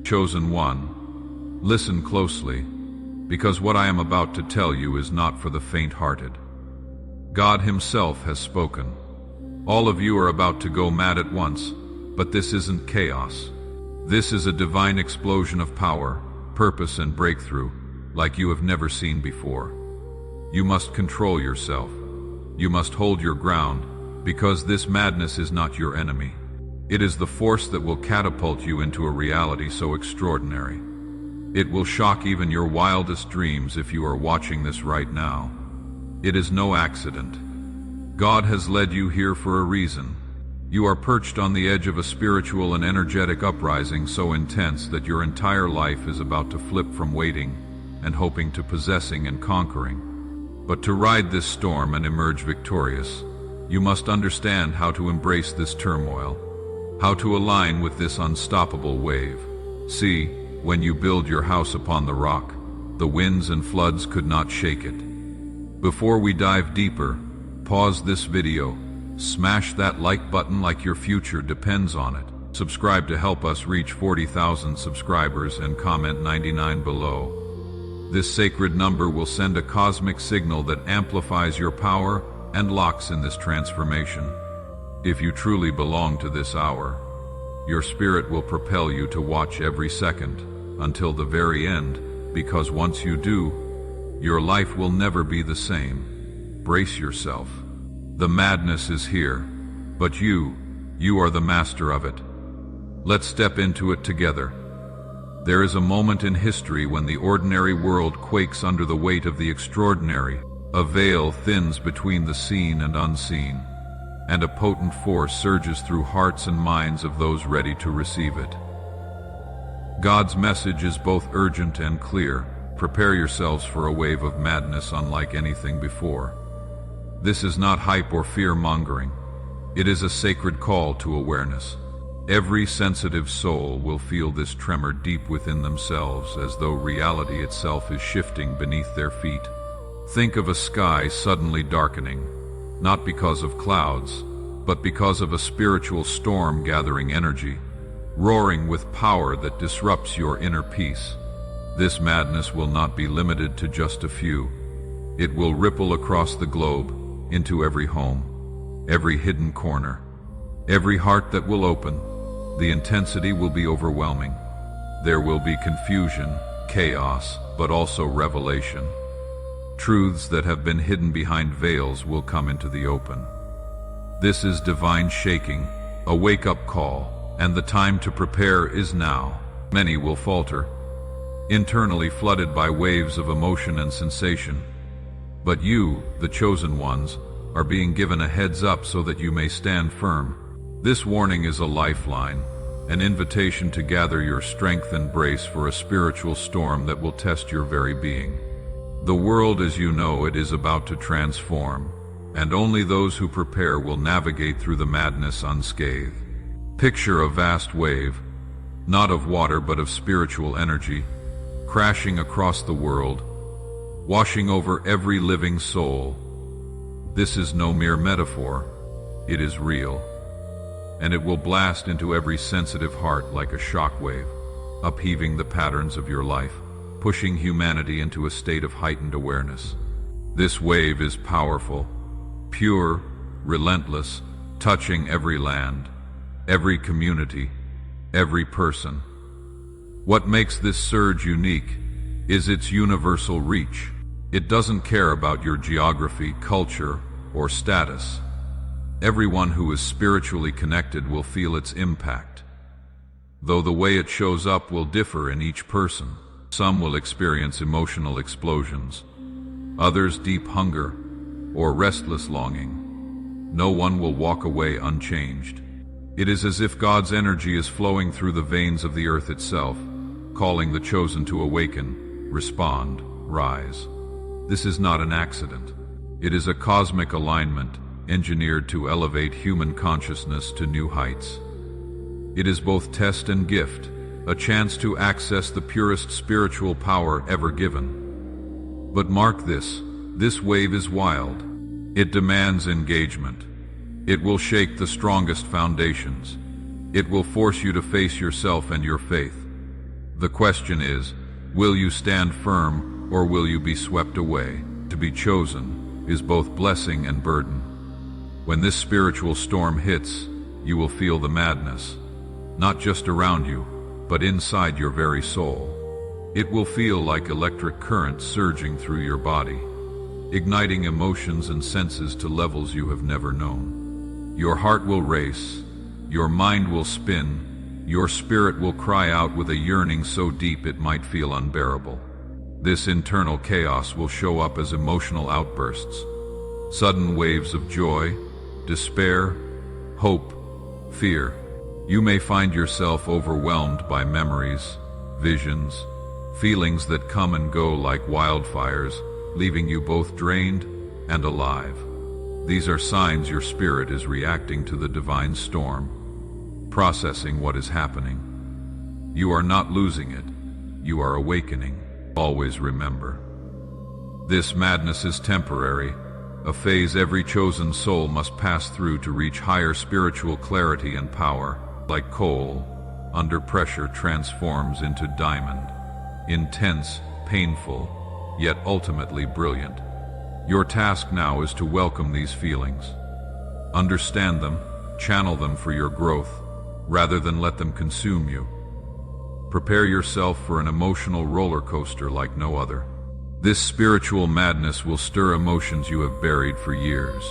Chosen one, listen closely, because what I am about to tell you is not for the faint-hearted. God Himself has spoken. All of you are about to go mad at once, but this isn't chaos. This is a divine explosion of power, purpose, and breakthrough, like you have never seen before. You must control yourself. You must hold your ground, because this madness is not your enemy. It is the force that will catapult you into a reality so extraordinary. It will shock even your wildest dreams if you are watching this right now. It is no accident. God has led you here for a reason. You are perched on the edge of a spiritual and energetic uprising so intense that your entire life is about to flip from waiting and hoping to possessing and conquering. But to ride this storm and emerge victorious, you must understand how to embrace this turmoil, how to align with this unstoppable wave. See, when you build your house upon the rock, the winds and floods could not shake it. Before we dive deeper, pause this video, smash that like button like your future depends on it. Subscribe to help us reach 40,000 subscribers and comment 99 below. This sacred number will send a cosmic signal that amplifies your power and locks in this transformation. If you truly belong to this hour, your spirit will propel you to watch every second until the very end, because once you do, your life will never be the same. Brace yourself. The madness is here, but you are the master of it. Let's step into it together. There is a moment in history when the ordinary world quakes under the weight of the extraordinary. A veil thins between the seen and unseen, and a potent force surges through hearts and minds of those ready to receive it. God's message is both urgent and clear. Prepare yourselves for a wave of madness unlike anything before. This is not hype or fear-mongering. It is a sacred call to awareness. Every sensitive soul will feel this tremor deep within themselves, as though reality itself is shifting beneath their feet. Think of a sky suddenly darkening, not because of clouds, but because of a spiritual storm gathering energy, roaring with power that disrupts your inner peace. This madness will not be limited to just a few. It will ripple across the globe, into every home, every hidden corner, every heart that will open. The intensity will be overwhelming. There will be confusion, chaos, but also revelation. Truths that have been hidden behind veils will come into the open. This is divine shaking, a wake-up call, and the time to prepare is now. Many will falter, internally flooded by waves of emotion and sensation. But you, the chosen ones, are being given a heads up so that you may stand firm. This warning is a lifeline, an invitation to gather your strength and brace for a spiritual storm that will test your very being. The world as you know it is about to transform, and only those who prepare will navigate through the madness unscathed. Picture a vast wave, not of water but of spiritual energy, crashing across the world, washing over every living soul. This is no mere metaphor, it is real, and it will blast into every sensitive heart like a shockwave, upheaving the patterns of your life, pushing humanity into a state of heightened awareness. This wave is powerful, pure, relentless, touching every land, every community, every person. What makes this surge unique is its universal reach. It doesn't care about your geography, culture, or status. Everyone who is spiritually connected will feel its impact, though the way it shows up will differ in each person. Some will experience emotional explosions, others deep hunger or restless longing. No one will walk away unchanged. It is as if God's energy is flowing through the veins of the earth itself, calling the chosen to awaken, respond, rise. This is not an accident. It is a cosmic alignment engineered to elevate human consciousness to new heights. It is both test and gift, a chance to access the purest spiritual power ever given. But mark this wave is wild. It demands engagement. It will shake the strongest foundations. It will force you to face yourself and your faith. The question is, will you stand firm or will you be swept away? To be chosen is both blessing and burden. When this spiritual storm hits, you will feel the madness, not just around you, but inside your very soul. It will feel like electric currents surging through your body, igniting emotions and senses to levels you have never known. Your heart will race, your mind will spin, your spirit will cry out with a yearning so deep it might feel unbearable. This internal chaos will show up as emotional outbursts, sudden waves of joy, despair, hope, fear. You may find yourself overwhelmed by memories, visions, feelings that come and go like wildfires, leaving you both drained and alive. These are signs your spirit is reacting to the divine storm, processing what is happening. You are not losing it, you are awakening. Always remember, this madness is temporary, a phase every chosen soul must pass through to reach higher spiritual clarity and power. Like coal, under pressure transforms into diamond, intense, painful, yet ultimately brilliant. Your task now is to welcome these feelings. Understand them, channel them for your growth, rather than let them consume you. Prepare yourself for an emotional roller coaster like no other. This spiritual madness will stir emotions you have buried for years.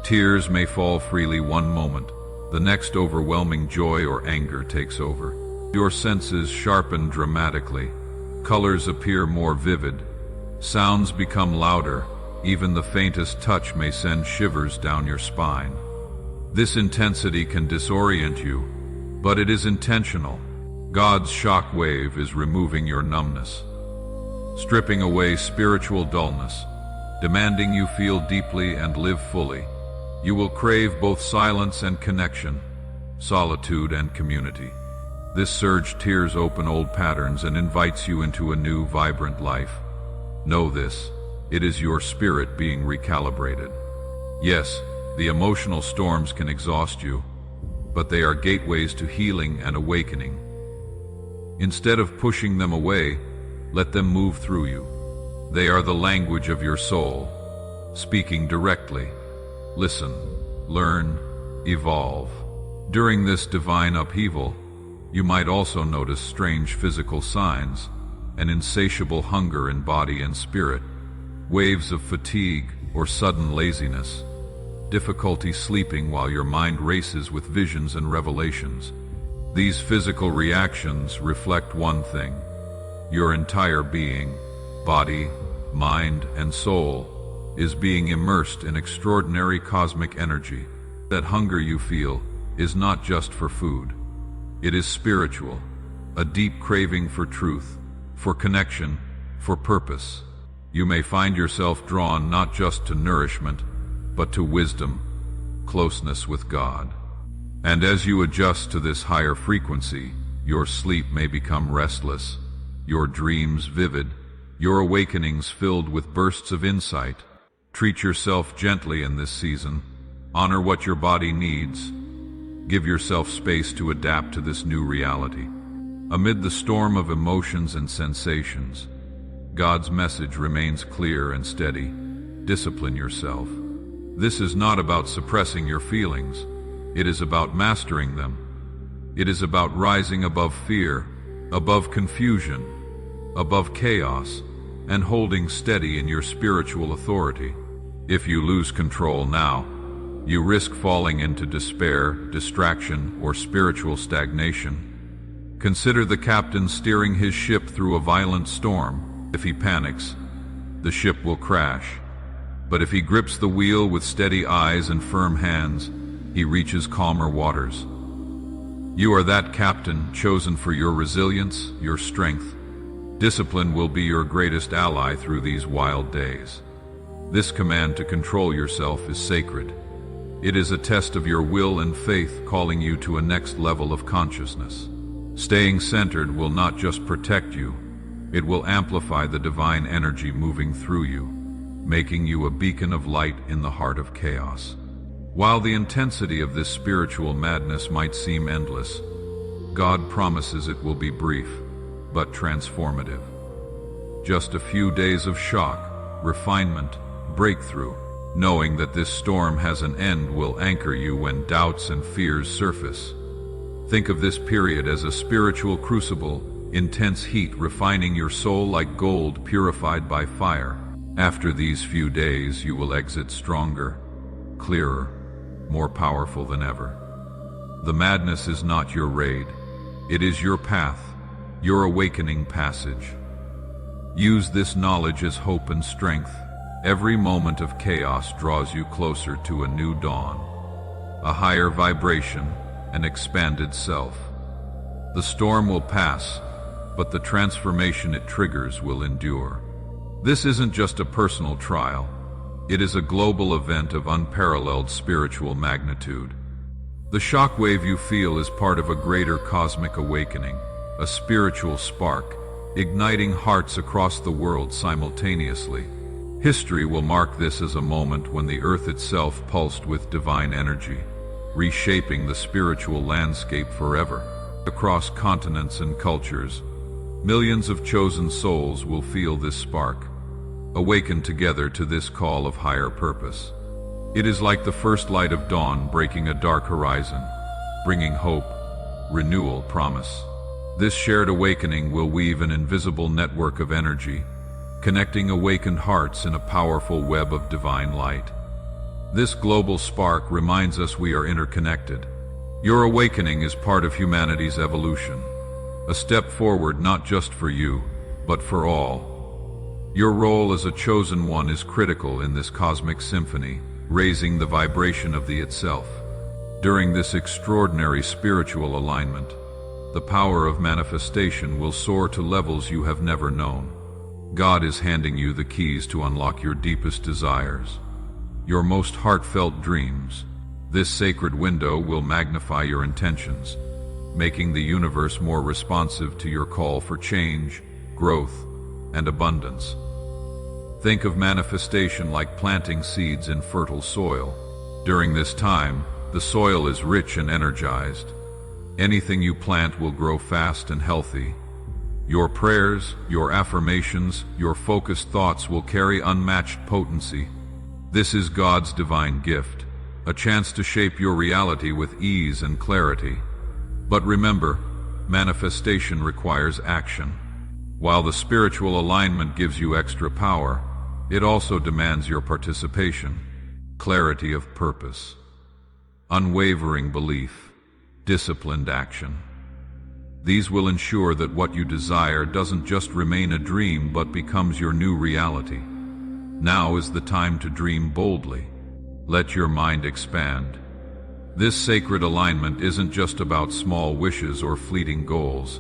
Tears may fall freely one moment, the next overwhelming joy or anger takes over. Your senses sharpen dramatically, colors appear more vivid, sounds become louder, even the faintest touch may send shivers down your spine. This intensity can disorient you, but it is intentional. God's shock wave is removing your numbness, stripping away spiritual dullness, demanding you feel deeply and live fully. You will crave both silence and connection, solitude and community. This surge tears open old patterns and invites you into a new, vibrant life. Know this, it is your spirit being recalibrated. Yes, the emotional storms can exhaust you, but they are gateways to healing and awakening. Instead of pushing them away, let them move through you. They are the language of your soul, speaking directly. Listen, learn, evolve. During this divine upheaval, you might also notice strange physical signs, an insatiable hunger in body and spirit, waves of fatigue or sudden laziness, difficulty sleeping while your mind races with visions and revelations. These physical reactions reflect one thing: your entire being, body, mind, and soul, is being immersed in extraordinary cosmic energy. That hunger you feel is not just for food. It is spiritual, a deep craving for truth, for connection, for purpose. You may find yourself drawn not just to nourishment, but to wisdom, closeness with God. And as you adjust to this higher frequency, your sleep may become restless, your dreams vivid, your awakenings filled with bursts of insight. Treat yourself gently in this season. Honor what your body needs. Give yourself space to adapt to this new reality. Amid the storm of emotions and sensations, God's message remains clear and steady. Discipline yourself. This is not about suppressing your feelings. It is about mastering them. It is about rising above fear, above confusion, above chaos, and holding steady in your spiritual authority. If you lose control now, you risk falling into despair, distraction, or spiritual stagnation. Consider the captain steering his ship through a violent storm. If he panics, the ship will crash. But if he grips the wheel with steady eyes and firm hands, he reaches calmer waters. You are that captain, chosen for your resilience, your strength. Discipline will be your greatest ally through these wild days. This command to control yourself is sacred. It is a test of your will and faith, calling you to a next level of consciousness. Staying centered will not just protect you, it will amplify the divine energy moving through you, making you a beacon of light in the heart of chaos. While the intensity of this spiritual madness might seem endless, God promises it will be brief. but transformative. Just a few days of shock, refinement, breakthrough. Knowing that this storm has an end will anchor you when doubts and fears surface. Think of this period as a spiritual crucible, intense heat refining your soul like gold purified by fire. After these few days, you will exit stronger, clearer, more powerful than ever. The madness is not your raid. It is your path, your awakening passage. Use this knowledge as hope and strength. Every moment of chaos draws you closer to a new dawn, a higher vibration, an expanded self. The storm will pass, but the transformation it triggers will endure. This isn't just a personal trial. It is a global event of unparalleled spiritual magnitude. The shockwave you feel is part of a greater cosmic awakening, a spiritual spark, igniting hearts across the world simultaneously. History will mark this as a moment when the earth itself pulsed with divine energy, reshaping the spiritual landscape forever. Across continents and cultures, millions of chosen souls will feel this spark, awaken together to this call of higher purpose. It is like the first light of dawn breaking a dark horizon, bringing hope, renewal, promise. This shared awakening will weave an invisible network of energy, connecting awakened hearts in a powerful web of divine light. This global spark reminds us we are interconnected. Your awakening is part of humanity's evolution, a step forward not just for you, but for all. Your role as a chosen one is critical in this cosmic symphony, raising the vibration of the itself. During this extraordinary spiritual alignment, the power of manifestation will soar to levels you have never known. God is handing you the keys to unlock your deepest desires, your most heartfelt dreams. This sacred window will magnify your intentions, making the universe more responsive to your call for change, growth, and abundance. Think of manifestation like planting seeds in fertile soil. During this time, the soil is rich and energized. Anything you plant will grow fast and healthy. Your prayers, your affirmations, your focused thoughts will carry unmatched potency. This is God's divine gift, a chance to shape your reality with ease and clarity. But remember, manifestation requires action. While the spiritual alignment gives you extra power, it also demands your participation, clarity of purpose, unwavering belief, disciplined action. These will ensure that what you desire doesn't just remain a dream but becomes your new reality. Now is the time to dream boldly. Let your mind expand. This sacred alignment isn't just about small wishes or fleeting goals.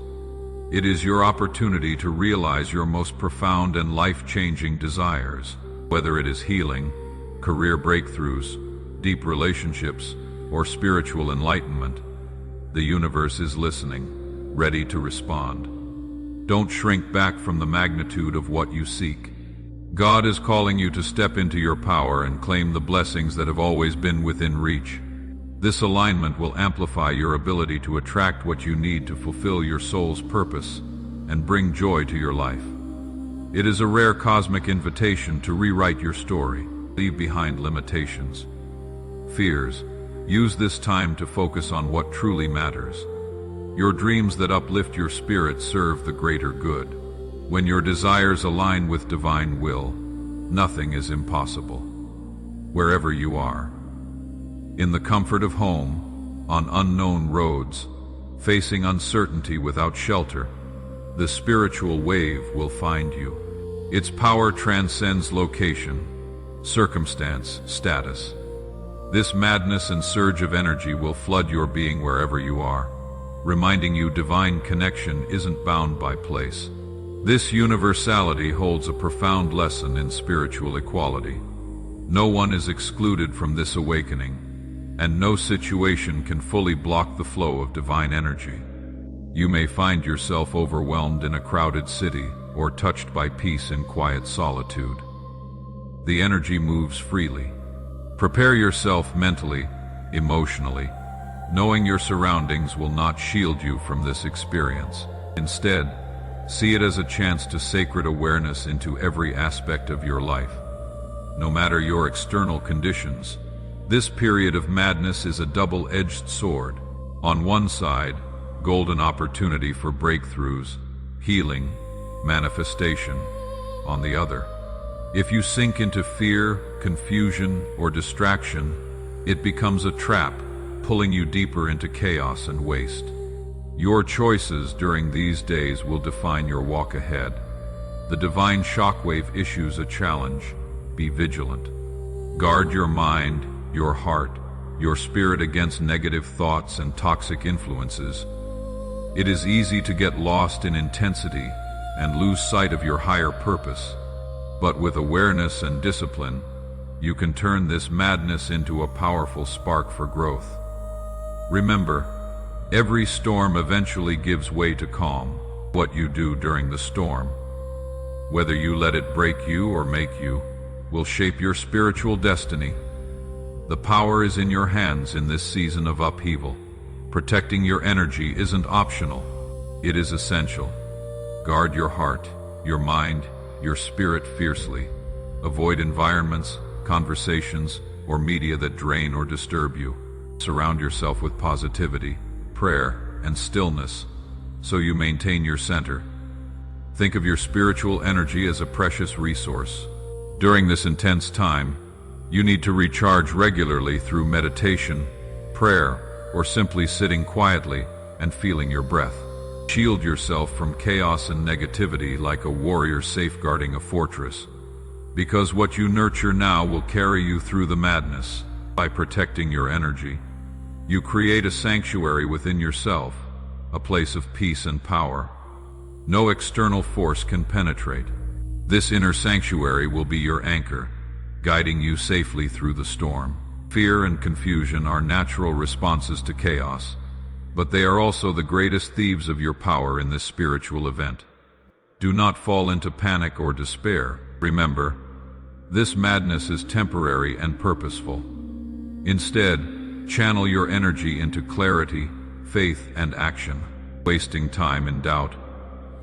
It is your opportunity to realize your most profound and life-changing desires. Whether it is healing, career breakthroughs, deep relationships, or spiritual enlightenment, the universe is listening, ready to respond. Don't shrink back from the magnitude of what you seek. God is calling you to step into your power and claim the blessings that have always been within reach. This alignment will amplify your ability to attract what you need to fulfill your soul's purpose and bring joy to your life. It is a rare cosmic invitation to rewrite your story, leave behind limitations, fears. Use this time to focus on what truly matters. Your dreams that uplift your spirit serve the greater good. When your desires align with divine will, nothing is impossible. Wherever you are, in the comfort of home, on unknown roads, facing uncertainty without shelter, the spiritual wave will find you. Its power transcends location, circumstance, status. This madness and surge of energy will flood your being wherever you are, reminding you divine connection isn't bound by place. This universality holds a profound lesson in spiritual equality. No one is excluded from this awakening, and no situation can fully block the flow of divine energy. You may find yourself overwhelmed in a crowded city or touched by peace in quiet solitude. The energy moves freely. Prepare yourself mentally, emotionally, knowing your surroundings will not shield you from this experience. Instead, See it as a chance to sacred awareness into every aspect of your life. No matter your external conditions, this period of madness is a double-edged sword. On one side, golden opportunity for breakthroughs, healing, manifestation. On the other, if you sink into fear, confusion, or distraction, it becomes a trap, pulling you deeper into chaos and waste. Your choices during these days will define your walk ahead. The divine shockwave issues a challenge. Be vigilant. Guard your mind, your heart, your spirit against negative thoughts and toxic influences. It is easy to get lost in intensity and lose sight of your higher purpose. But with awareness and discipline, you can turn this madness into a powerful spark for growth. Remember, every storm eventually gives way to calm. What you do during the storm, whether you let it break you or make you, will shape your spiritual destiny. The power is in your hands in this season of upheaval. Protecting your energy isn't optional, it is essential. Guard your heart, your mind, your spirit fiercely. Avoid environments, conversations, or media that drain or disturb you. Surround yourself with positivity, prayer, and stillness, so you maintain your center. Think of your spiritual energy as a precious resource. During this intense time, you need to recharge regularly through meditation, prayer, or simply sitting quietly and feeling your breath. Shield yourself from chaos and negativity like a warrior safeguarding a fortress, because what you nurture now will carry you through the madness. By protecting your energy, you create a sanctuary within yourself, a place of peace and power. No external force can penetrate. This inner sanctuary will be your anchor, guiding you safely through the storm. Fear and confusion are natural responses to chaos, but they are also the greatest thieves of your power in this spiritual event. Do not fall into panic or despair. Remember, this madness is temporary and purposeful. Instead, channel your energy into clarity, faith, and action. Wasting time in doubt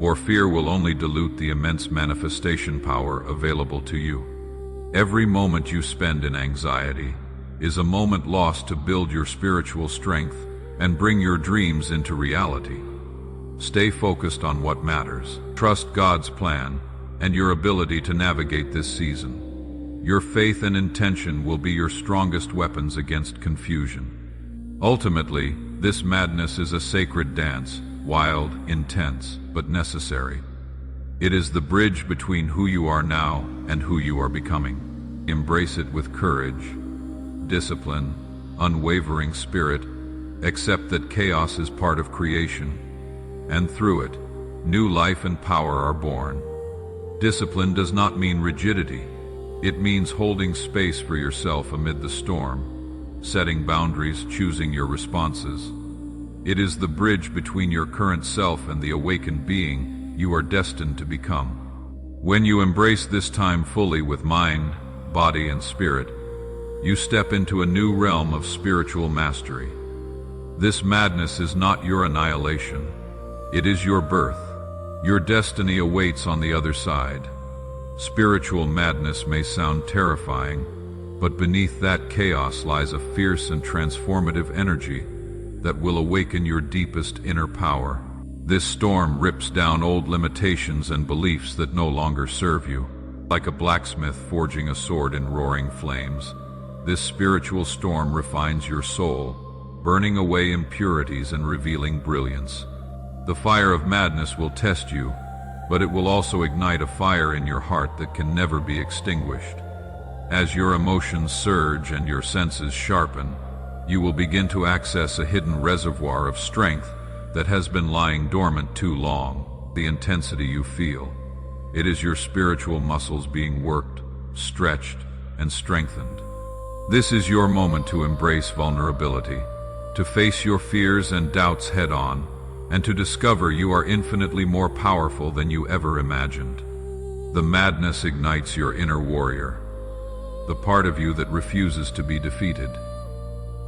or fear will only dilute the immense manifestation power available to you. Every moment you spend in anxiety is a moment lost to build your spiritual strength and bring your dreams into reality. Stay focused on what matters. Trust God's plan and your ability to navigate this season. Your faith and intention will be your strongest weapons against confusion. Ultimately, this madness is a sacred dance, wild, intense, but necessary. It is the bridge between who you are now and who you are becoming. Embrace it with courage, discipline, unwavering spirit. Accept that chaos is part of creation, and through it, new life and power are born. Discipline does not mean rigidity. It means holding space for yourself amid the storm, setting boundaries, choosing your responses. It is the bridge between your current self and the awakened being you are destined to become. When you embrace this time fully with mind, body, and spirit, you step into a new realm of spiritual mastery. This madness is not your annihilation. It is your birth. Your destiny awaits on the other side. Spiritual madness may sound terrifying, but beneath that chaos lies a fierce and transformative energy that will awaken your deepest inner power. This storm rips down old limitations and beliefs that no longer serve you. Like a blacksmith forging a sword in roaring flames, this spiritual storm refines your soul, burning away impurities and revealing brilliance. The fire of madness will test you, but it will also ignite a fire in your heart that can never be extinguished. As your emotions surge and your senses sharpen, you will begin to access a hidden reservoir of strength that has been lying dormant too long. The intensity you feel, it is your spiritual muscles being worked, stretched, and strengthened. This is your moment to embrace vulnerability, to face your fears and doubts head on, and to discover you are infinitely more powerful than you ever imagined. The madness ignites your inner warrior, the part of you that refuses to be defeated.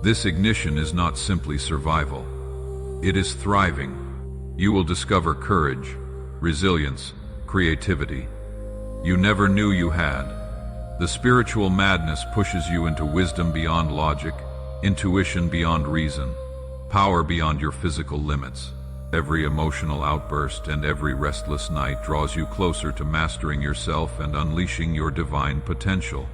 This ignition is not simply survival. It is thriving. You will discover courage, resilience, creativity you never knew you had. The spiritual madness pushes you into wisdom beyond logic, intuition beyond reason, power beyond your physical limits. Every emotional outburst and every restless night draws you closer to mastering yourself and unleashing your divine potential.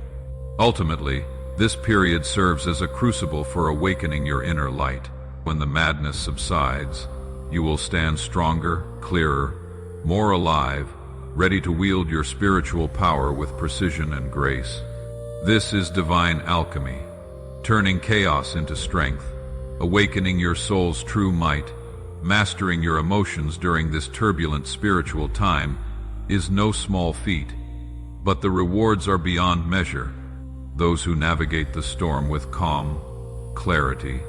Ultimately, this period serves as a crucible for awakening your inner light. When the madness subsides, you will stand stronger, clearer, more alive, ready to wield your spiritual power with precision and grace. This is divine alchemy, turning chaos into strength, awakening your soul's true might. Mastering your emotions during this turbulent spiritual time is no small feat, but the rewards are beyond measure. Those who navigate the storm with calm, clarity,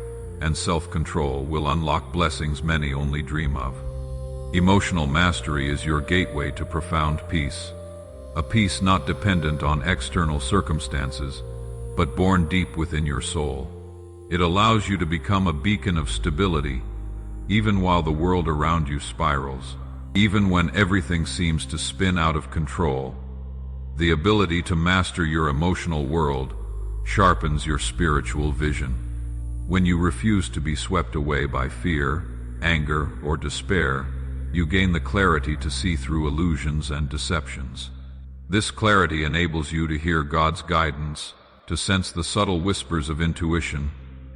and self-control will unlock blessings many only dream of. Emotional mastery is your gateway to profound peace, a peace not dependent on external circumstances, but born deep within your soul. It allows you to become a beacon of stability, even while the world around you spirals. Even when everything seems to spin out of control, the ability to master your emotional world sharpens your spiritual vision. When you refuse to be swept away by fear, anger, or despair, you gain the clarity to see through illusions and deceptions. This clarity enables you to hear God's guidance, to sense the subtle whispers of intuition,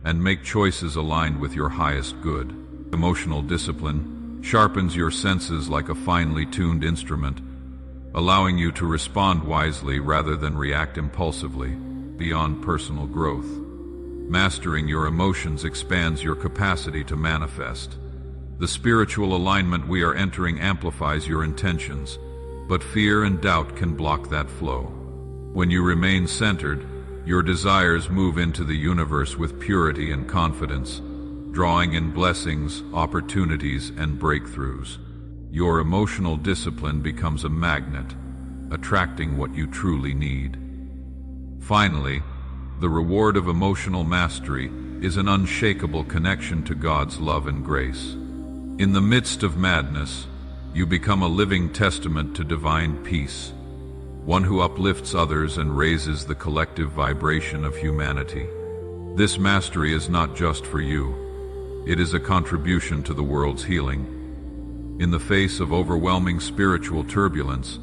and make choices aligned with your highest good. Emotional discipline sharpens your senses like a finely tuned instrument, allowing you to respond wisely rather than react impulsively. Beyond personal growth, mastering your emotions expands your capacity to manifest. The spiritual alignment we are entering amplifies your intentions, but fear and doubt can block that flow. When you remain centered, your desires move into the universe with purity and confidence, drawing in blessings, opportunities, and breakthroughs. Your emotional discipline becomes a magnet, attracting what you truly need. Finally, the reward of emotional mastery is an unshakable connection to God's love and grace. In the midst of madness, you become a living testament to divine peace, one who uplifts others and raises the collective vibration of humanity. This mastery is not just for you. It is a contribution to the world's healing. In the face of overwhelming spiritual turbulence,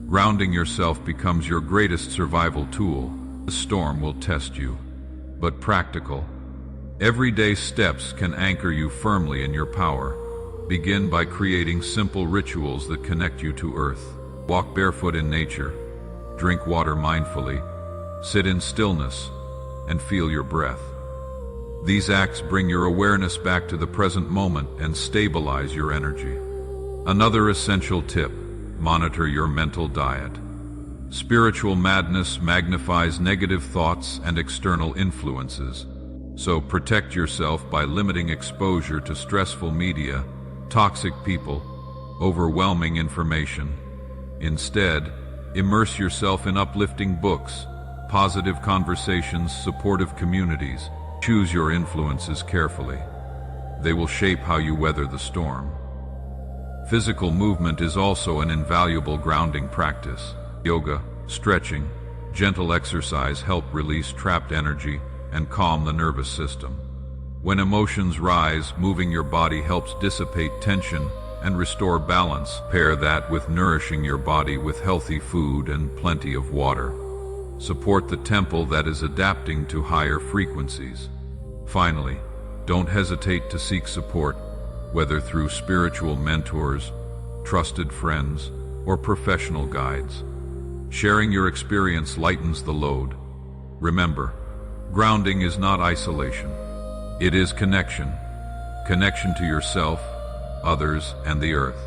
grounding yourself becomes your greatest survival tool. The storm will test you, but practical, everyday steps can anchor you firmly in your power. Begin by creating simple rituals that connect you to earth. Walk barefoot in nature, drink water mindfully, sit in stillness, and feel your breath. These acts bring your awareness back to the present moment and stabilize your energy. Another essential tip: monitor your mental diet. Spiritual madness magnifies negative thoughts and external influences, so protect yourself by limiting exposure to stressful media, toxic people, overwhelming information. Instead, immerse yourself in uplifting books, positive conversations, supportive communities. Choose your influences carefully. They will shape how you weather the storm. Physical movement is also an invaluable grounding practice. Yoga, stretching, gentle exercise help release trapped energy and calm the nervous system. When emotions rise, moving your body helps dissipate tension and restore balance. Pair that with nourishing your body with healthy food and plenty of water. Support the temple that is adapting to higher frequencies. Finally, don't hesitate to seek support, whether through spiritual mentors, trusted friends, or professional guides. Sharing your experience lightens the load. Remember, grounding is not isolation. It is connection. Connection to yourself, others, and the earth.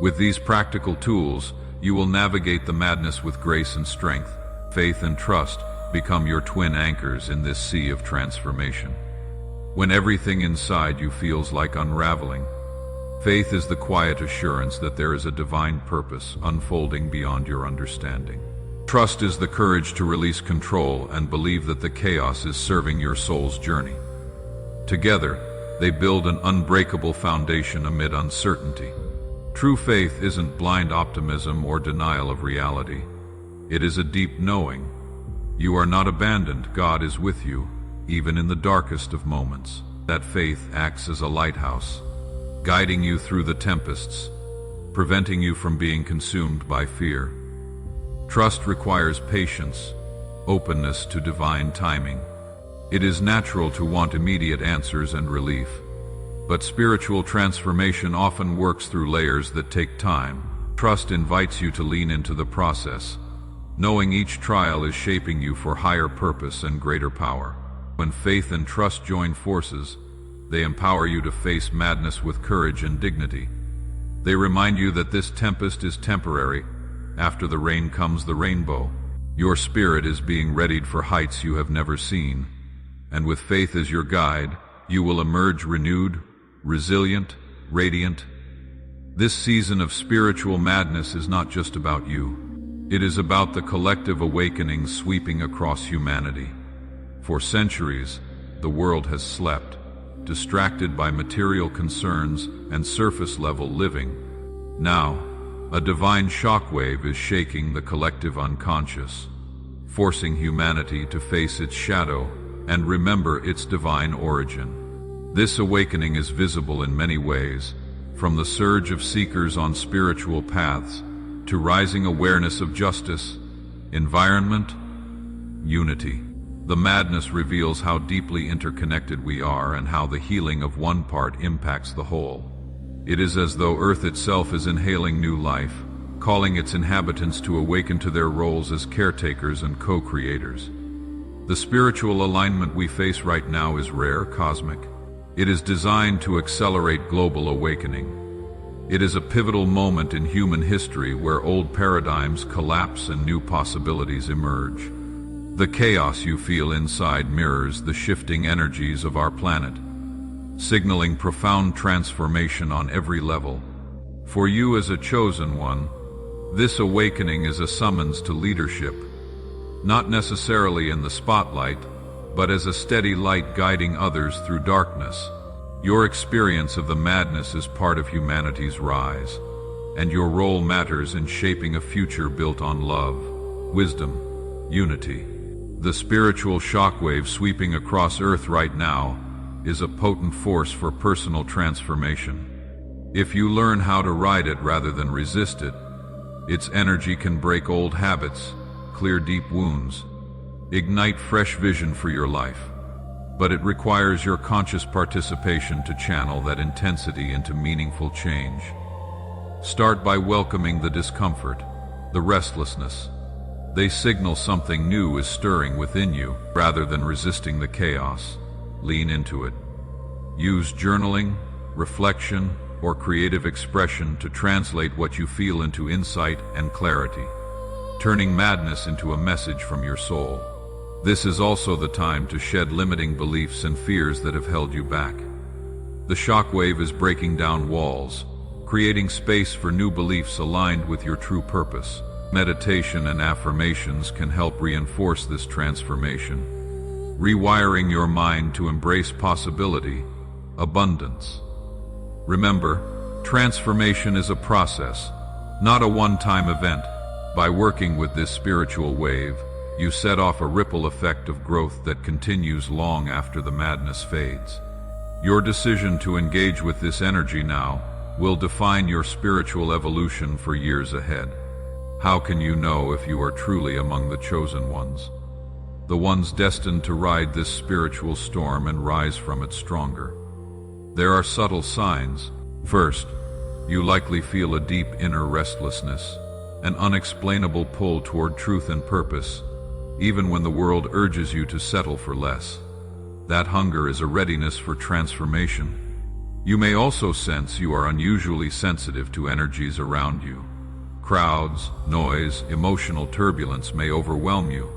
With these practical tools, you will navigate the madness with grace and strength. Faith and trust become your twin anchors in this sea of transformation. When everything inside you feels like unraveling, faith is the quiet assurance that there is a divine purpose unfolding beyond your understanding. Trust is the courage to release control and believe that the chaos is serving your soul's journey. Together, they build an unbreakable foundation amid uncertainty. True faith isn't blind optimism or denial of reality. It is a deep knowing. You are not abandoned. God is with you, even in the darkest of moments. That faith acts as a lighthouse, guiding you through the tempests, preventing you from being consumed by fear. Trust requires patience, openness to divine timing. It is natural to want immediate answers and relief, but spiritual transformation often works through layers that take time. Trust invites you to lean into the process, knowing each trial is shaping you for higher purpose and greater power. When faith and trust join forces, they empower you to face madness with courage and dignity. They remind you that this tempest is temporary. After the rain comes the rainbow. Your spirit is being readied for heights you have never seen, and with faith as your guide, you will emerge renewed, resilient, radiant. This season of spiritual madness is not just about you. It is about the collective awakening sweeping across humanity. For centuries, the world has slept, distracted by material concerns and surface-level living. Now, a divine shockwave is shaking the collective unconscious, forcing humanity to face its shadow and remember its divine origin. This awakening is visible in many ways, from the surge of seekers on spiritual paths to rising awareness of justice, environment, unity. The madness reveals how deeply interconnected we are and how the healing of one part impacts the whole. It is as though Earth itself is inhaling new life, calling its inhabitants to awaken to their roles as caretakers and co-creators. The spiritual alignment we face right now is rare, cosmic. It is designed to accelerate global awakening. It is a pivotal moment in human history where old paradigms collapse and new possibilities emerge. The chaos you feel inside mirrors the shifting energies of our planet, signaling profound transformation on every level. For you as a chosen one, this awakening is a summons to leadership, not necessarily in the spotlight, but as a steady light guiding others through darkness. Your experience of the madness is part of humanity's rise, and your role matters in shaping a future built on love, wisdom, unity. The spiritual shockwave sweeping across Earth right now is a potent force for personal transformation. If you learn how to ride it rather than resist it, its energy can break old habits, clear deep wounds, ignite fresh vision for your life. But it requires your conscious participation to channel that intensity into meaningful change. Start by welcoming the discomfort, the restlessness. They signal something new is stirring within you. Rather than resisting the chaos, lean into it. Use journaling, reflection, or creative expression to translate what you feel into insight and clarity, turning madness into a message from your soul. This is also the time to shed limiting beliefs and fears that have held you back. The shockwave is breaking down walls, creating space for new beliefs aligned with your true purpose. Meditation and affirmations can help reinforce this transformation, rewiring your mind to embrace possibility, abundance. Remember, transformation is a process, not a one-time event. By working with this spiritual wave, you set off a ripple effect of growth that continues long after the madness fades. Your decision to engage with this energy now will define your spiritual evolution for years ahead. How can you know if you are truly among the chosen ones? The ones destined to ride this spiritual storm and rise from it stronger. There are subtle signs. First, you likely feel a deep inner restlessness, an unexplainable pull toward truth and purpose, even when the world urges you to settle for less. That hunger is a readiness for transformation. You may also sense you are unusually sensitive to energies around you. Crowds, noise, emotional turbulence may overwhelm you,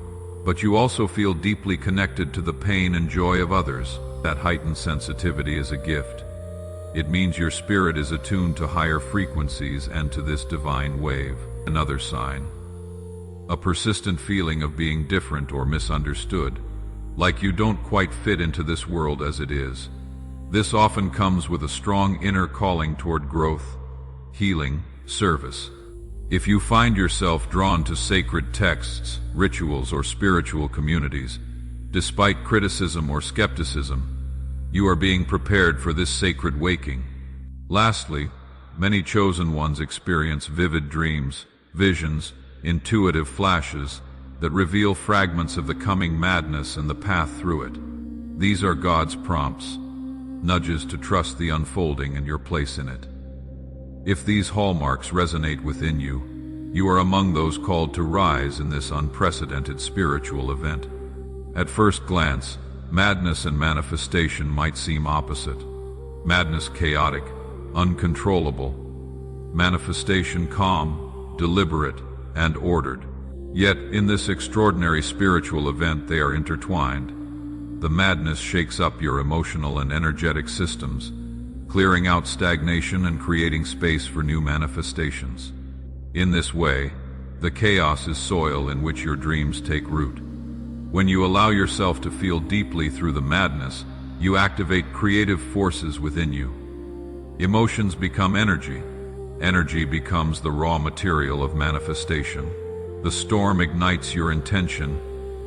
but you also feel deeply connected to the pain and joy of others. That heightened sensitivity is a gift. It means your spirit is attuned to higher frequencies and to this divine wave. Another sign: a persistent feeling of being different or misunderstood, like you don't quite fit into this world as it is. This often comes with a strong inner calling toward growth, healing, service. If you find yourself drawn to sacred texts, rituals, or spiritual communities, despite criticism or skepticism, you are being prepared for this sacred waking. Lastly, many chosen ones experience vivid dreams, visions, intuitive flashes that reveal fragments of the coming madness and the path through it. These are God's prompts, nudges to trust the unfolding and your place in it. If these hallmarks resonate within you, you are among those called to rise in this unprecedented spiritual event. At first glance, madness and manifestation might seem opposite. Madness chaotic, uncontrollable. Manifestation calm, deliberate, and ordered. Yet, in this extraordinary spiritual event, they are intertwined. The madness shakes up your emotional and energetic systems, clearing out stagnation and creating space for new manifestations. In this way, the chaos is soil in which your dreams take root. When you allow yourself to feel deeply through the madness, you activate creative forces within you. Emotions become energy. Energy becomes the raw material of manifestation. The storm ignites your intention,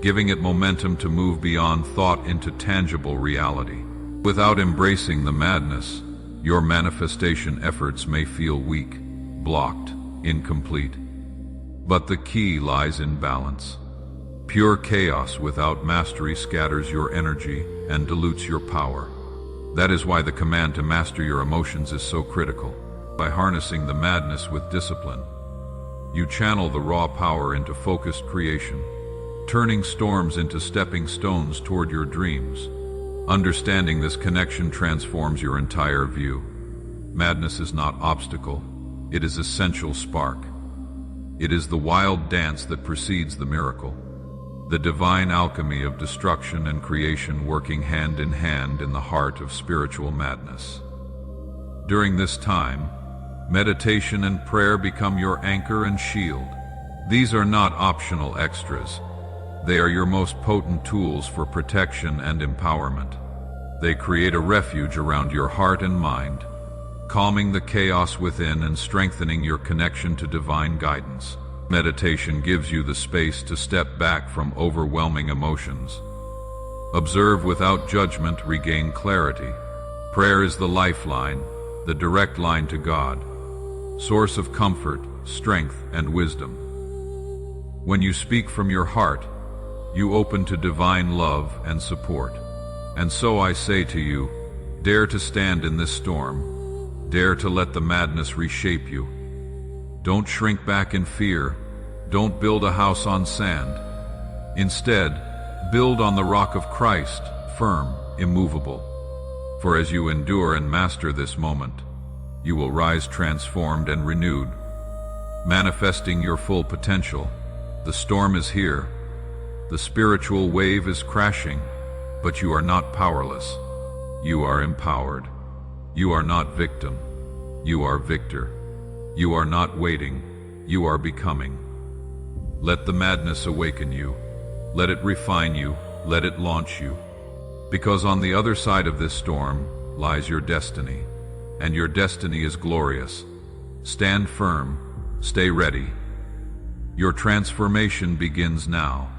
giving it momentum to move beyond thought into tangible reality. Without embracing the madness, your manifestation efforts may feel weak, blocked, incomplete. But the key lies in balance. Pure chaos without mastery scatters your energy and dilutes your power. That is why the command to master your emotions is so critical. By harnessing the madness with discipline, you channel the raw power into focused creation, turning storms into stepping stones toward your dreams. Understanding this connection transforms your entire view. Madness is not obstacle, it is essential spark. It is the wild dance that precedes the miracle. The divine alchemy of destruction and creation working hand in hand in the heart of spiritual madness. During this time, meditation and prayer become your anchor and shield. These are not optional extras. They are your most potent tools for protection and empowerment. They create a refuge around your heart and mind, calming the chaos within and strengthening your connection to divine guidance. Meditation gives you the space to step back from overwhelming emotions. Observe without judgment, regain clarity. Prayer is the lifeline, the direct line to God, source of comfort, strength, and wisdom. When you speak from your heart, you open to divine love and support. And so I say to you, dare to stand in this storm. Dare to let the madness reshape you. Don't shrink back in fear. Don't build a house on sand. Instead, build on the rock of Christ, firm, immovable. For as you endure and master this moment, you will rise transformed and renewed, manifesting your full potential. The storm is here. The spiritual wave is crashing, but you are not powerless. You are empowered. You are not victim. You are victor. You are not waiting. You are becoming. Let the madness awaken you. Let it refine you. Let it launch you. Because on the other side of this storm lies your destiny, and your destiny is glorious. Stand firm. Stay ready. Your transformation begins now.